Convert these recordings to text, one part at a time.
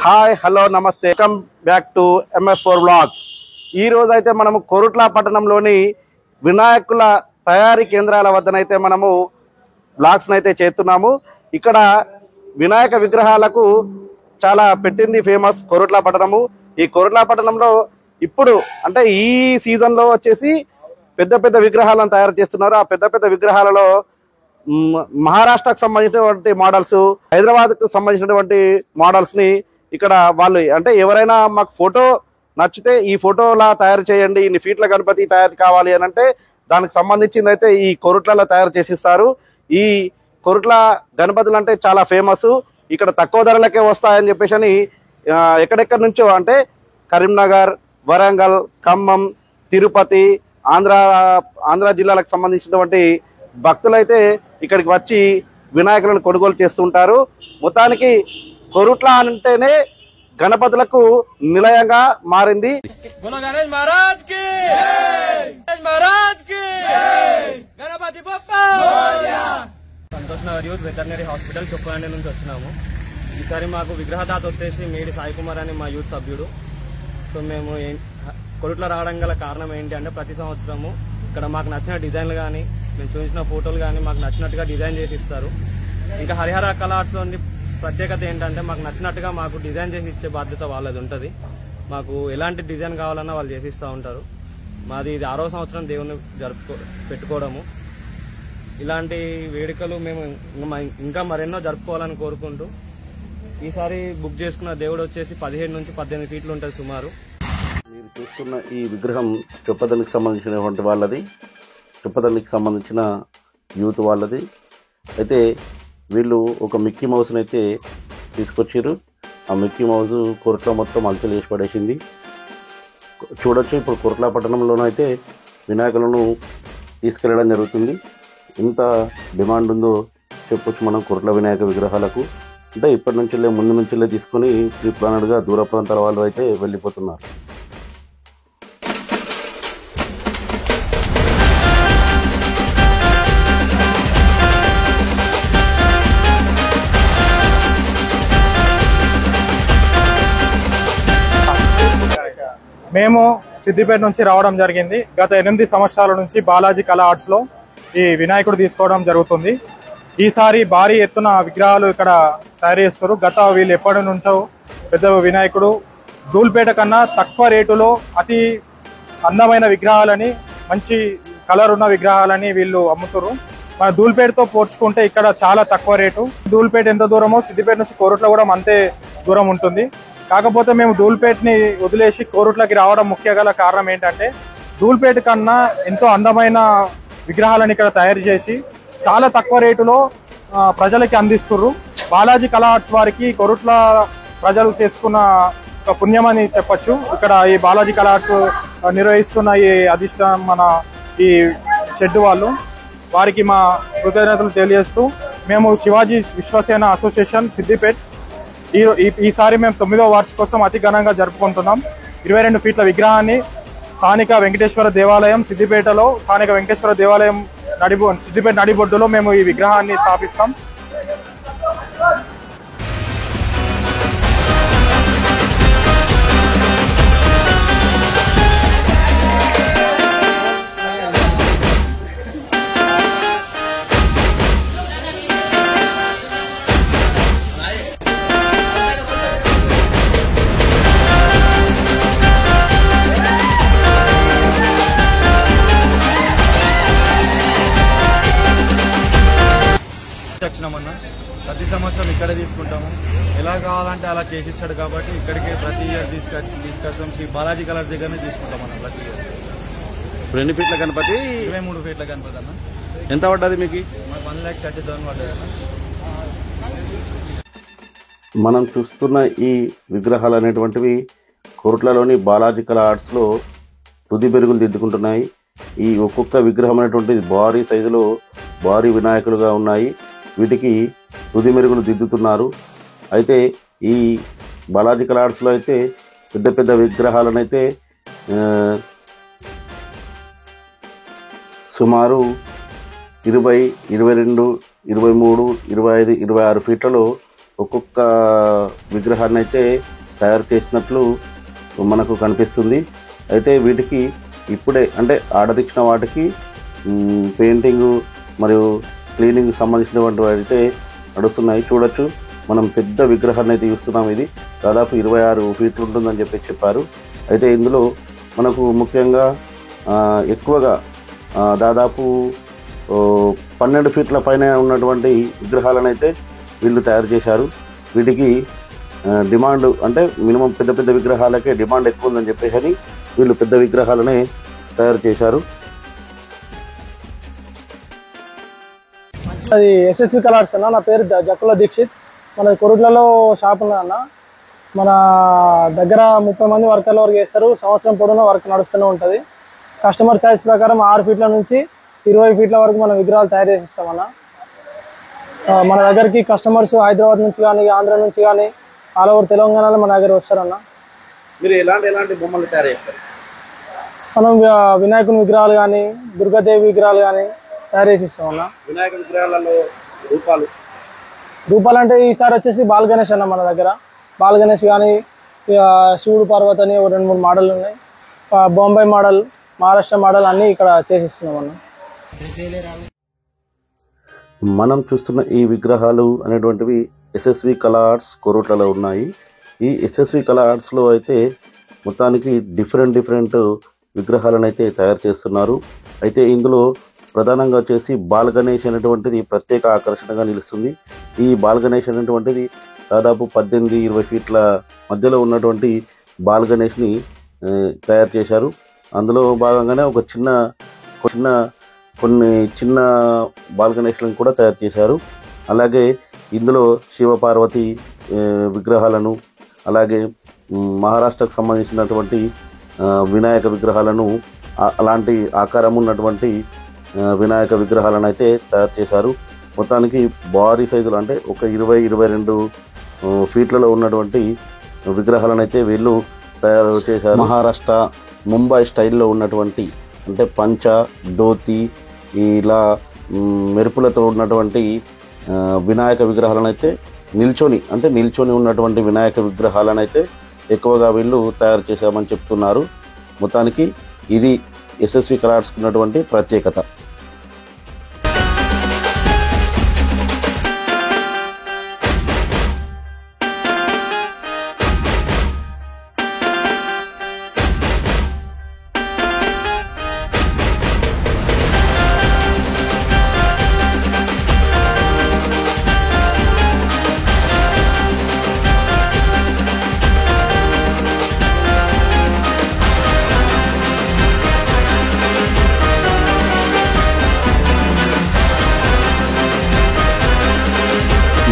Hi hello నమస్తే welcome back to MS4 vlogs. ఈ రోజు అయితే మనము కొరుట్ల పట్టణంలోని వినాయకుల తయారీ కేంద్రాల వద్దనైతే మనము వ్లాగ్స్ అయితే చేస్తున్నాము. ఇక్కడ వినాయక విగ్రహాలకు చాలా పెట్టింది ఫేమస్ కొరుట్ల పట్టణము. ఈ కొరుట్ల పట్టణంలో ఇప్పుడు అంటే ఈ సీజన్లో వచ్చేసి పెద్ద పెద్ద విగ్రహాలను తయారు చేస్తున్నారు. ఆ పెద్ద పెద్ద విగ్రహాలలో మహారాష్ట్రకు సంబంధించినటువంటి మోడల్స్, హైదరాబాద్కు సంబంధించినటువంటి మోడల్స్ని ఇక్కడ వాళ్ళు అంటే ఎవరైనా మాకు ఫోటో నచ్చితే ఈ ఫోటోలా తయారు చేయండి, ఇన్ని ఫీట్ల గణపతి తయారు కావాలి అని అంటే దానికి సంబంధించింది అయితే ఈ కొరుట్లలో తయారు చేసిస్తారు. ఈ కొరుట్ల గణపతులు అంటే చాలా ఫేమస్. ఇక్కడ తక్కువ ధరలకే వస్తాయని చెప్పేసి అని ఎక్కడెక్కడి నుంచో అంటే కరీంనగర్, వరంగల్, ఖమ్మం, తిరుపతి, ఆంధ్ర జిల్లాలకు సంబంధించినటువంటి భక్తులైతే ఇక్కడికి వచ్చి వినాయకులను కొనుగోలు చేస్తుంటారు. మొత్తానికి కొరుట్ల అంటేనే గణపతులకు నిలయంగా మారింది. Santosh Nagar youth veterinary hospital Choppadandi నుంచి వచ్చినాము. ఈసారి మాకు విగ్రహదాత వచ్చేసి మేడి సాయి కుమార్ అని మా యూత్ సభ్యుడు. సో మేము కొరుట్ల రావడం గల కారణం ఏంటి అంటే ప్రతి సంవత్సరము ఇక్కడ మాకు నచ్చిన డిజైన్లు కానీ మేము చూసిన ఫోటోలు కానీ మాకు నచ్చినట్టుగా డిజైన్ చేసి ఇస్తారు. ఇంకా హరిహర కళార్ట్స్లో ప్రత్యేకత ఏంటంటే మాకు నచ్చినట్టుగా మాకు డిజైన్ చేసి ఇచ్చే బాధ్యత వాళ్ళది ఉంటుంది. మాకు ఎలాంటి డిజైన్ కావాలన్నా వాళ్ళు చేసి ఇస్తూ ఉంటారు. మాది ఇది 6వ సంవత్సరం దేవుని పెట్టుకోవడము. ఇలాంటి వేడుకలు మేము ఇంకా మరెన్నో జరుపుకోవాలని కోరుకుంటూ ఈసారి బుక్ చేసుకున్న దేవుడు వచ్చేసి 17 నుంచి 18 ఫీట్లు ఉంటుంది సుమారు. మీరు చూస్తున్న ఈ విగ్రహం చొప్పదండికి సంబంధించినటువంటి వాళ్ళది, చొప్పదండికి సంబంధించిన యూత్ వాళ్ళది. అయితే వీళ్ళు ఒక మిక్కీ మౌస్ని అయితే తీసుకొచ్చారు. ఆ మిక్కీ మౌస్ కొరుట్ల మొత్తం అలచలు వేసి పడేసింది. చూడొచ్చు ఇప్పుడు కొరుట్ల పట్టణంలోనైతే వినాయకులను తీసుకెళ్ళడం జరుగుతుంది. ఇంత డిమాండ్ ఉందో చెప్పొచ్చు మనం కొరుట్ల వినాయక విగ్రహాలకు. అంటే ఇప్పటి నుంచిలే ముందు నుంచిలే తీసుకొని ప్రీ ప్లానెడ్గా దూర ప్రాంతాల వాళ్ళు అయితే వెళ్ళిపోతున్నారు. మేము సిద్దిపేట నుంచి రావడం జరిగింది. గత 8 సంవత్సరాల నుంచి బాలాజీ కళా ఆర్ట్స్ లో ఈ వినాయకుడు తీసుకోవడం జరుగుతుంది. ఈసారి భారీ ఎత్తున విగ్రహాలు ఇక్కడ తయారు చేస్తారు. గత వీళ్ళు ఎప్పటి నుంచో పెద్ద వినాయకుడు ధూల్పేట కన్నా తక్కువ రేటులో అతి అందమైన విగ్రహాలని, మంచి కలర్ ఉన్న విగ్రహాలని వీళ్ళు అమ్ముతారు. మన ధూల్పేటతో పోల్చుకుంటే ఇక్కడ చాలా తక్కువ రేటు. ధూల్పేట ఎంత దూరమో సిద్దిపేట నుంచి కోరుట్ల కూడా అంతే దూరం ఉంటుంది. కాకపోతే మేము ధూల్పేటని వదిలేసి కోరుట్లకి రావడం ముఖ్య గల కారణం ఏంటంటే ధూల్పేట కన్నా ఎంతో అందమైన విగ్రహాలను ఇక్కడ తయారు చేసి చాలా తక్కువ రేటులో ప్రజలకి అందిస్తున్నారు. బాలాజీ కళా ఆర్ట్స్ వారికి కొరుట్ల ప్రజలు చేసుకున్న ఒక పుణ్యమని చెప్పచ్చు. ఇక్కడ ఈ బాలాజీ కళా ఆర్ట్స్ నిర్వహిస్తున్న ఈ అధిష్టానం మన ఈ షెడ్ వాళ్ళు, వారికి మా కృతజ్ఞతలు తెలియజేస్తూ మేము శివాజీ విశ్వసేన అసోసియేషన్ సిద్దిపేట్ ఈసారి మేము 9వ వార్షికోత్సవం అతి ఘనంగా జరుపుకుంటున్నాం. 22 ఫీట్ల విగ్రహాన్ని స్థానిక వెంకటేశ్వర దేవాలయం సిద్దిపేటలో, స్థానిక వెంకటేశ్వర దేవాలయం సిద్దిపేట నడిబొడ్డులో మేము ఈ విగ్రహాన్ని స్థాపిస్తాం. వచ్చినామన్నా ప్రతి సంవత్సరం ఇక్కడే తీసుకుంటాము. ఎలా కావాలంటే అలా చేసిస్తాడు కాబట్టి ఇక్కడికి ప్రతి ఇయర్ తీసుకొస్తాం. శ్రీ బాలాజీ కలర్ దగ్గరనే తీసుకుంటాం అన్న ప్రతి ఇయర్. 2 ఫీట్ల గణపతి 23 ఫీట్ల గణపతి అన్న. ఎంత పడ్డది మీకు? మాకు 1,30,30,000 పడ్డది అన్న. మనం చూస్తున్న ఈ విగ్రహాలు అనేటువంటివి కొరుట్లలోని బాలాజీ కళా ఆర్ట్స్లో తుది మెరుగులు దిద్దుకుంటున్నాయి. ఈ ఒక్కొక్క విగ్రహం అనేటువంటిది భారీ సైజులో భారీ వినాయకులుగా ఉన్నాయి. వీటికి తుది మెరుగులు దిద్దుతున్నారు. అయితే ఈ బాలాజీ కళా ఆర్ట్స్లో అయితే పెద్ద పెద్ద విగ్రహాలను అయితే సుమారు 20, 22, 23, 25, 26 ఫీట్లలో ఒక్కొక్క విగ్రహాన్ని అయితే తయారు చేసినట్లు మనకు కనిపిస్తుంది. అయితే వీటికి ఇప్పుడే అంటే ఆర్డర్ ఇచ్చిన వాటికి పెయింటింగ్ మరియు క్లీనింగ్ సంబంధించినటువంటి అయితే నడుస్తున్నాయి. చూడొచ్చు, మనం పెద్ద విగ్రహాన్ని అయితే చూస్తున్నాం. ఇది దాదాపు 26 ఫీట్లు ఉంటుందని చెప్పారు. అయితే ఇందులో మనకు ముఖ్యంగా ఎక్కువగా దాదాపు 12 ఫీట్ల పైన ఉన్నటువంటి విగ్రహాలను అయితే వీళ్ళు తయారు చేశారు. వీటికి డిమాండ్ అంటే మినిమం పెద్ద పెద్ద విగ్రహాలకే డిమాండ్ ఎక్కువ ఉందని చెప్పేసి వీళ్ళు పెద్ద విగ్రహాలనే తయారు చేశారు. అది ఎస్ఎస్వి కలర్స్ అన్న. నా పేరు జక్కుల దీక్షిత్. మన కొరుట్లలో షాప్ ఉన్నదన్న. మన దగ్గర 30 మంది వర్కర్ల వరకు చేస్తారు. సంవత్సరం పొడవునా వర్క్ నడుస్తూనే ఉంటుంది. కస్టమర్ చాయిస్ ప్రకారం 6 ఫీట్ల నుంచి 20 ఫీట్ల వరకు మన విగ్రహాలు తయారు చేసిస్తామన్న. మన దగ్గరికి కస్టమర్స్ హైదరాబాద్ నుంచి కానీ, ఆంధ్ర నుంచి కానీ, ఆల్ ఓవర్ తెలంగాణలో మన దగ్గర వస్తారన్న. మీరు ఎలాంటి బొమ్మలు తయారు చేస్తారు? మనం వినాయకుని విగ్రహాలు కానీ, దుర్గాదేవి విగ్రహాలు కానీ తయారు చేసి ఇస్తామన్న. వినాయక విగ్రహాలలో రూపాలు అంటే ఈసారి వచ్చేసి బాల్ గణేష్ అన్న. మన దగ్గర బాల్ గణేష్ కానీ, శివుడు పార్వతి అని 2-3 మోడల్ ఉన్నాయి. బొంబాయి మోడల్, మహారాష్ట్ర మోడల్ అన్నీ ఇక్కడ చేసిస్తున్నాం అన్న. మనం చూస్తున్న ఈ విగ్రహాలు అనేటువంటివి ఎస్ఎస్వి కళా ఆర్ట్స్ కొరుట్లలో ఉన్నాయి. ఈ ఎస్ఎస్వి కళా ఆర్ట్స్లో అయితే మొత్తానికి డిఫరెంట్ విగ్రహాలను అయితే తయారు చేస్తున్నారు. అయితే ఇందులో ప్రధానంగా వచ్చేసి బాల్ గణేష్ అనేటువంటిది ప్రత్యేక ఆకర్షణగా నిలుస్తుంది. ఈ బాల్ గణేష్ అనేటువంటిది దాదాపు 18-20 ఫీట్ల మధ్యలో ఉన్నటువంటి బాల్ గణేష్ని తయారు చేశారు. అందులో భాగంగానే ఒక కొన్ని చిన్న బాల్ గణేష్లను కూడా తయారు చేశారు. అలాగే ఇందులో శివపార్వతి విగ్రహాలను, అలాగే మహారాష్ట్రకు సంబంధించినటువంటి వినాయక విగ్రహాలను, అలాంటి ఆకారం ఉన్నటువంటి వినాయక విగ్రహాలను అయితే తయారు చేశారు. మొత్తానికి భారీ సైజులు అంటే ఒక 20-22 ఫీట్లలో ఉన్నటువంటి విగ్రహాలను అయితే వీళ్ళు తయారు చేశారు. మహారాష్ట్ర ముంబై స్టైల్లో ఉన్నటువంటి అంటే పంచ, ధోతి, ఇలా మెరుపులతో ఉన్నటువంటి వినాయక విగ్రహాలను అయితే నిల్చొని ఉన్నటువంటి వినాయక విగ్రహాలను అయితే ఎక్కువగా వీళ్ళు తయారు చేశామని చెప్తున్నారు. మొత్తానికి ఇది ఎస్ఎస్వి కళా ఆర్ట్స్కి ఉన్నటువంటి ప్రత్యేకత.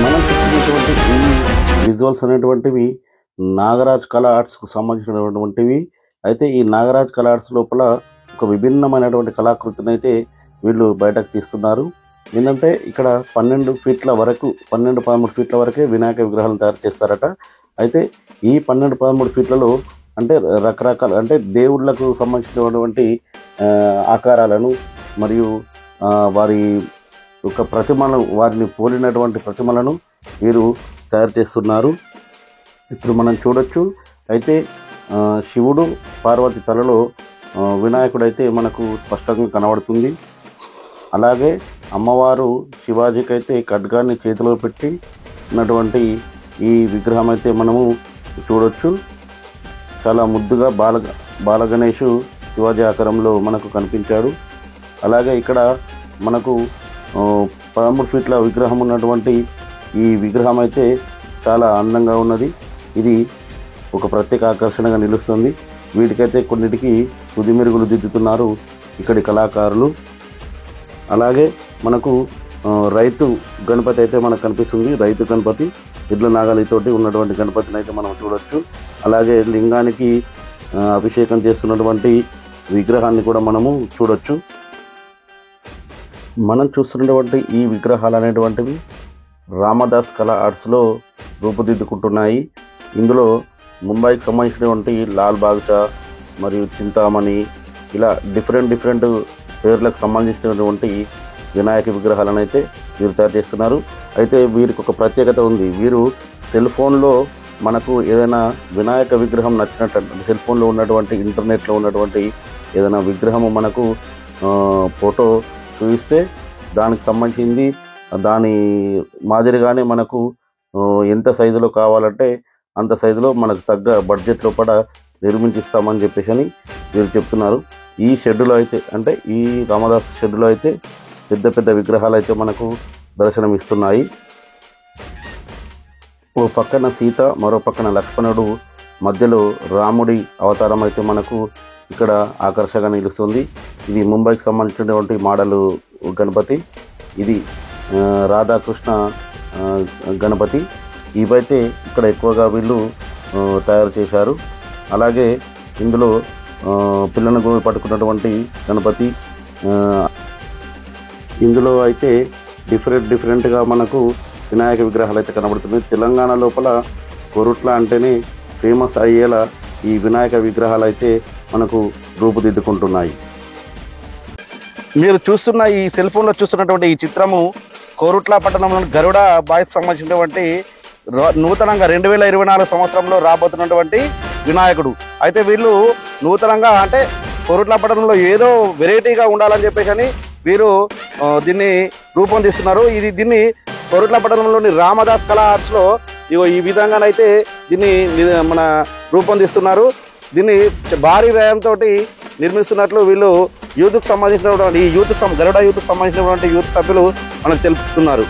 మనం చూసినటువంటి ఈ విజువల్స్ అనేటువంటివి నాగరాజ్ కళా ఆర్ట్స్కు సంబంధించినటువంటివి. అయితే ఈ నాగరాజ్ కళా ఆర్ట్స్ లోపల ఒక విభిన్నమైనటువంటి కళాకృతిని అయితే వీళ్ళు బయటకు తీస్తున్నారు. ఏంటంటే ఇక్కడ 12 ఫీట్ల వరకు 12-13 ఫీట్ల వరకే వినాయక విగ్రహాలను తయారు చేస్తారట. అయితే ఈ 12-13 ఫీట్లలో అంటే రకరకాల అంటే దేవుళ్ళకు సంబంధించినటువంటి ఆకారాలను మరియు వారి ఒక ప్రతిమలను, వారిని పోలినటువంటి ప్రతిమలను వీరు తయారు చేస్తున్నారు. ఇప్పుడు మనం చూడొచ్చు. అయితే శివుడు పార్వతి తలలో వినాయకుడు అయితే మనకు స్పష్టంగా కనబడుతుంది. అలాగే అమ్మవారు శివాజీకి అయితే ఖడ్గాన్ని చేతిలో పెట్టి ఉన్నటువంటి ఈ విగ్రహం అయితే మనము చూడొచ్చు. చాలా ముద్దుగా బాలగణేషు శివాజీ ఆకారంలో మనకు కనిపించాడు. అలాగే ఇక్కడ మనకు 13 ఫీట్ల విగ్రహం ఉన్నటువంటి ఈ విగ్రహం అయితే చాలా అందంగా ఉన్నది. ఇది ఒక ప్రత్యేక ఆకర్షణగా నిలుస్తుంది. వీటికైతే కొన్నిటికి తుది మెరుగులు దిద్దుతున్నారు ఇక్కడి కళాకారులు. అలాగే మనకు రైతు గణపతి అయితే మనకు కనిపిస్తుంది. రైతు గణపతి ఎడ్ల నాగలితోటి ఉన్నటువంటి గణపతిని అయితే మనం చూడొచ్చు. అలాగే లింగానికి అభిషేకం చేస్తున్నటువంటి విగ్రహాన్ని కూడా మనము చూడొచ్చు. మనం చూస్తున్నటువంటి ఈ విగ్రహాలు అనేటువంటివి రామదాస్ కళా ఆర్ట్స్లో రూపుదిద్దుకుంటున్నాయి. ఇందులో ముంబైకి సంబంధించినటువంటి లాల్ బాగ్చా మరియు చింతామణి ఇలా డిఫరెంట్ పేర్లకు సంబంధించినటువంటి వినాయక విగ్రహాలను అయితే వీరు తయారు చేస్తున్నారు. అయితే వీరికి ఒక ప్రత్యేకత ఉంది. వీరు సెల్ ఫోన్లో మనకు ఏదైనా వినాయక విగ్రహం నచ్చినట్టు సెల్ ఫోన్లో ఉన్నటువంటి ఇంటర్నెట్లో ఉన్నటువంటి ఏదైనా విగ్రహము మనకు ఫోటో చూపిస్తే దానికి సంబంధించింది దాని మాదిరిగానే మనకు ఎంత సైజులో కావాలంటే అంత సైజులో మనకు తగ్గ బడ్జెట్ లోపల నిర్మించిస్తామని చెప్పేసి అని వీరు చెప్తున్నారు. ఈ షెడ్యూలో అయితే అంటే ఈ రామదాస్ షెడ్యూలో అయితే పెద్ద పెద్ద విగ్రహాలు అయితే మనకు దర్శనమిస్తున్నాయి. ఓ పక్కన సీత, మరో పక్కన లక్ష్మణుడు, మధ్యలో రాముడి అవతారం అయితే మనకు ఇక్కడ ఆకర్షగా నిలుస్తుంది. ఇది ముంబైకి సంబంధించినటువంటి మోడల్ గణపతి. ఇది రాధాకృష్ణ గణపతి. ఇవైతే ఇక్కడ ఎక్కువగా వీళ్ళు తయారు చేశారు. అలాగే ఇందులో పిల్లలకు పట్టుకున్నటువంటి గణపతి, ఇందులో అయితే డిఫరెంట్గా మనకు వినాయక విగ్రహాలు అయితే కనబడుతున్నాయి. తెలంగాణ లోపల కొరుట్ల అంటేనే ఫేమస్ అయ్యేలా ఈ వినాయక విగ్రహాలు అయితే మనకు రూపుదిద్దుకుంటున్నాయి. మీరు చూస్తున్న ఈ సెల్ ఫోన్లో చూస్తున్నటువంటి ఈ చిత్రము కోరుట్ల పట్టణంలోని గరుడ బాయ్స్ సంబంధించినటువంటి నూతనంగా 2024 సంవత్సరంలో రాబోతున్నటువంటి వినాయకుడు. అయితే వీళ్ళు నూతనంగా అంటే కోరుట్ల పట్టణంలో ఏదో వెరైటీగా ఉండాలని చెప్పేసి అని వీరు దీన్ని రూపొందిస్తున్నారు. దీన్ని కోరుట్ల పట్టణంలోని రామదాస్ కళా ఆర్ట్స్లో ఈ విధంగానైతే దీన్ని మన రూపొందిస్తున్నారు. దీన్ని భారీ వ్యయంతో నిర్మిస్తున్నట్లు వీళ్ళు యూత్కు సంబంధించినటువంటి గరుడ యూత్కు సంబంధించినటువంటి యూత్ సభ్యులు మనకు తెలుపుతున్నారు.